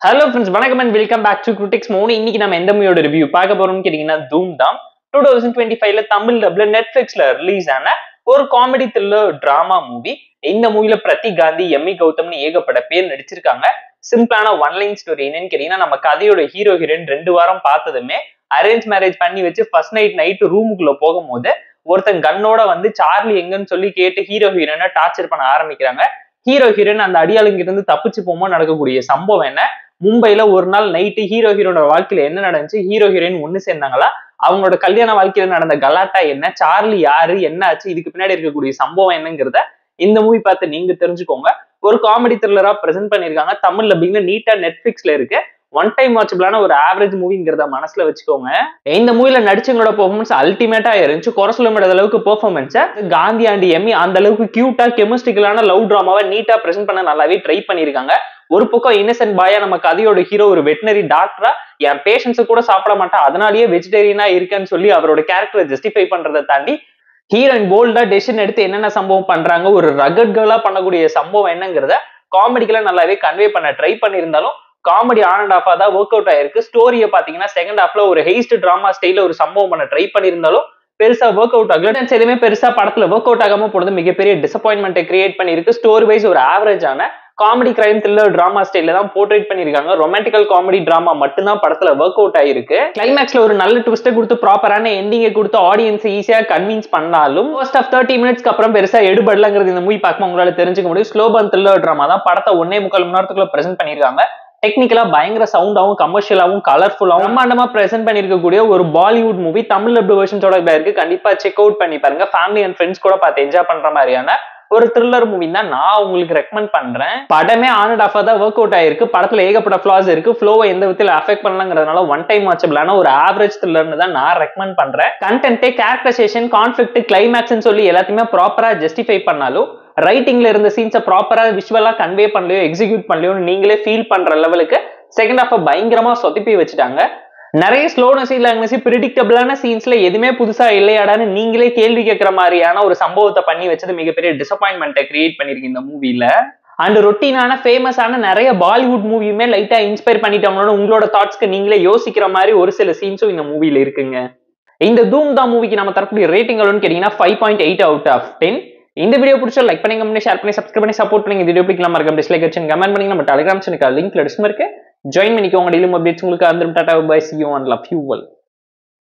Hello friends, வணக்கம் and welcome back to critics மோனி. இன்னைக்கு நம்ம எந்த மூவியோட ரிவ்யூ பார்க்க போறோம்னு கேட்டீங்கன்னா தூம் தான். 2025ல தமிழ் டப்ல நெட்ஃபிளிக்ஸ்ல ரிலீஸ் ஆன ஒரு காமெடி த்ரில்லர் டிராமா மூவி. இந்த மூவில பிரதீக் காந்தி, எம்மி கௌதம்னு ஏகப்பட்ட பேர் நடிச்சிருக்காங்க. சிம்பிளான ஒன் லைன் ஸ்டோரி. என்னன்னு கேட்டீங்கன்னா, நம்ம கதையோட ஹீரோ ஹீரோயின் 2 வாரம் பார்த்ததுமே அரேஞ்ச் மேரேஜ் பண்ணி வச்சு ஃபர்ஸ்ட் நைட் ரூமுக்குள்ள போகும்போது ஒருத்தன் கண்ணோட வந்து சார்லி எங்கன்னு சொல்லி கேட்டு ஹீரோ ஹீரோயினை டார்ச்சர் பண்ண ஆரம்பிக்கிறாங்க. ஹீரோ ஹீரோயின் அந்த அடியாளுங்கிட்ட இருந்து தப்பிச்சு போகும்போது நடக்கக்கூடிய சம்பவம் என்ன, மும்பைல ஒரு நாள் நைட்டு ஹீரோ ஹீரோட வாழ்க்கையில என்ன நடந்துச்சு, ஹீரோ ஹீரோயின் ஒண்ணு சேர்ந்தாங்களா, அவங்களோட கல்யாண வாழ்க்கையில நடந்த கலாட்டா என்ன, சார்லி யாரு, என்ன ஆச்சு, இதுக்கு பின்னாடி இருக்கக்கூடிய சம்பவம் என்னங்கிறத இந்த மூவி பார்த்து நீங்க தெரிஞ்சுக்கோங்க. ஒரு காமெடி த்ரில்லரா பிரசென்ட் பண்ணிருக்காங்க. தமிழ்ல அப்படிங்க நீட்டா நெட்ஃபிளிக்ஸ்ல இருக்கு. ஒன் டைம் வாட்சபிளான ஒரு ஆவரேஜ் மூவிங்கிறத மனசுல வச்சுக்கோங்க. இந்த மூவில நடிச்சவங்களோட பெர்ஃபார்மன்ஸ் அல்டிமேட்டா இருந்துச்சு. குறை சொல்ல முடியாத அளவுக்கு பெர்ஃபார்மன்ஸ். காந்தி அண்ட் எம்மி அந்த அளவுக்கு கியூட்டா கெமிஸ்ட்ரிக்கலான லவ் டிராமாவை நீட்டா பிரசென்ட் பண்ண நல்லாவே ட்ரை பண்ணிருக்காங்க. ஒரு பக்கம் இன்னசென்ட் பாயா நம்ம கதையோட ஹீரோ ஒரு வெட்டினரி டாக்டரா என் பேஷன்ஸ் கூட சாப்பிட மாட்டா, அதனாலேயே வெஜிடேரியனா இருக்கேன்னு சொல்லி அவரோட கேரக்டரை ஜஸ்டிஃபை பண்றதை தாண்டி ஹீரோயின் போல்டா டெசிஷன் எடுத்து என்னென்ன சம்பவம் பண்றாங்க, ஒரு ரகட் கேர்லா பண்ணக்கூடிய சம்பவம் என்னங்கிறத காமெடிக்கலா நல்லாவே கன்வே பண்ண ட்ரை பண்ணியிருந்தாலும் காமெடி ஆன் அண்ட் ஆஃபா தான் ஒர்க் அவுட் ஆயிருக்கு. ஸ்டோரியை பாத்தீங்கன்னா செகண்ட் ஹாஃப்ல ஒரு ஹெய்ஸ்ட் டிராமா ஸ்டைல ஒரு சம்பவம் பண்ண ட்ரை பண்ணியிருந்தாலும் பெருசா ஒர்க் அவுட் ஆகல. எதுவுமே பெருசா படத்துல ஒர்க் அவுட் ஆகாம போனது மிகப்பெரிய டிசப்பாயின்மெண்ட் கிரியேட் பண்ணிருக்கு. ஸ்டோரி வைஸ் ஒரு ஆவரேஜான காமெடி கிரைம் த்ரில்லர் டிராமா ஸ்டைல தான் போர்ட்ரேட் பண்ணிருக்காங்க. ரொமான்டிக்கல் காமெடி டிராமா மட்டும்தான் படத்துல ஒர்க் அவுட் ஆயிருக்கு. கிளைமேக்ஸ்ல ஒரு நல்ல ட்விஸ்ட் கொடுத்து ப்ராப்பரான எண்டிங்கை கொடுத்து ஆடியன்ஸ் ஈஸியா கன்வின்ஸ் பண்ணாலும் ஃபர்ஸ்ட் ஆஃப் 30 மினிட்ஸ்க்கு அப்புறம் பெருசா எடுபடலங்கிறது இந்த மூவி பார்க்கும் உங்களால தெரிஞ்சுக்க முடியும். ஸ்லோ பர்ன் த்ரில்லர் டிராமா தான். படத்தை 1.25 மணி நேரத்துக்குள்ள பிரசென்ட் பண்ணிருக்காங்க. டெக்னிக்கலா பயங்கர சவுண்டாவும் கமர்ஷியலாவும் கலர்ஃபுல்லாவும் பிரம்மாண்டமா பிரசென்ட் பண்ணிருக்கக்கூடிய ஒரு பாலிவுட் மூவி. தமிழ் டப் வெர்ஷன்ஸோட இருக்கு. கண்டிப்பா செக் அவுட் பண்ணி பாருங்க. ஃபேமிலி அண்ட் ஃப்ரெண்ட்ஸ் கூட பார்த்து என்ஜாய் பண்ற மாதிரியான ஒரு த்ரில்லர் மூவி தான் நான் உங்களுக்கு ரெக்கமெண்ட் பண்றேன். படமே ஆன் அண்ட் ஆஃபா தான் ஒர்க் அவுட் ஆயிருக்கு. படத்துல ஏகப்பட்ட ஃபிளாஸ் இருக்கு. ஃப்ளோவை எந்த விதத்துல அஃபெக்ட் பண்ணலங்கிறதுனால ஒன் டைம் வாட்சபிளான ஒரு ஆவரேஜ் த்ரில்லர்னு தான் நான் ரெக்கமெண்ட் பண்றேன். கண்டென்ட், கேரக்டரைசேஷன், கான்ஃபிளிக்ட், கிளைமேக்ஸ் சொல்லி எல்லாத்தையுமே ப்ராப்பரா ஜஸ்டிஃபை பண்ணாலும் ரைட்டிங்ல இருந்த சீன்ஸை ப்ராப்பரா விஷுவலா கன்வே பண்ணலையோ எக்ஸிக்யூட் பண்ணலையோ நீங்களே ஃபீல் பண்ற லெவலுக்கு செகண்ட் ஹாஃப் பயங்கரமா சொதப்பி வச்சுட்டாங்க. நிறைய ஸ்லோனஸ் இல்ல பிரிடிக்டபிளான சீன்ஸ்ல எதுவுமே புதுசா இல்லையாடான்னு நீங்களே கேள்வி கேட்கிற மாதிரியான ஒரு சம்பவத்தை பண்ணி வச்சது மிகப்பெரிய டிசப்பாயின்மெண்ட்டை கிரியேட் பண்ணிருக்கு இந்த மூவில. அண்ட் ரொட்டீனான ஃபேமஸான நிறைய பாலிவுட் மூவியுமே லைட்டா இன்ஸ்பயர் பண்ணிட்டோம்னு உங்களோட தாட்ஸ்க்கு நீங்களே யோசிக்கிற மாதிரி ஒரு சில சீன்ஸும் இந்த மூவில இருக்குங்க. இந்த தூம் தான் மூவிக்கு நம்ம தரக்கூடிய ரேட்டிங் எவ்வளவுன்னு கேட்டீங்கன்னா 5.8 அவுட் ஆஃப் 10. இந்த வீடியோ பிடிச்சா லைக் பண்ணி, கமெண்ட், ஷேர் பண்ணி, சப்ஸ்கிரைப் பண்ணி சப்போர்ட் பண்ணி. இந்த வீடியோ பிடிக்கலாம் மறக்காம டிஸ்லைக் அடிச்சு கமெண்ட் பண்ணி. நம்ம டெலிகிராம் சேனலுக்கு லிங்க்ல டிஸ்கிரிப்ஷன்ல இருக்கு, ஜாயின் பண்ணிக்கோங்க. டெய்லி அப்டேட்ஸ் உங்களுக்கு வந்துரும். Tata bye, see you and love you all.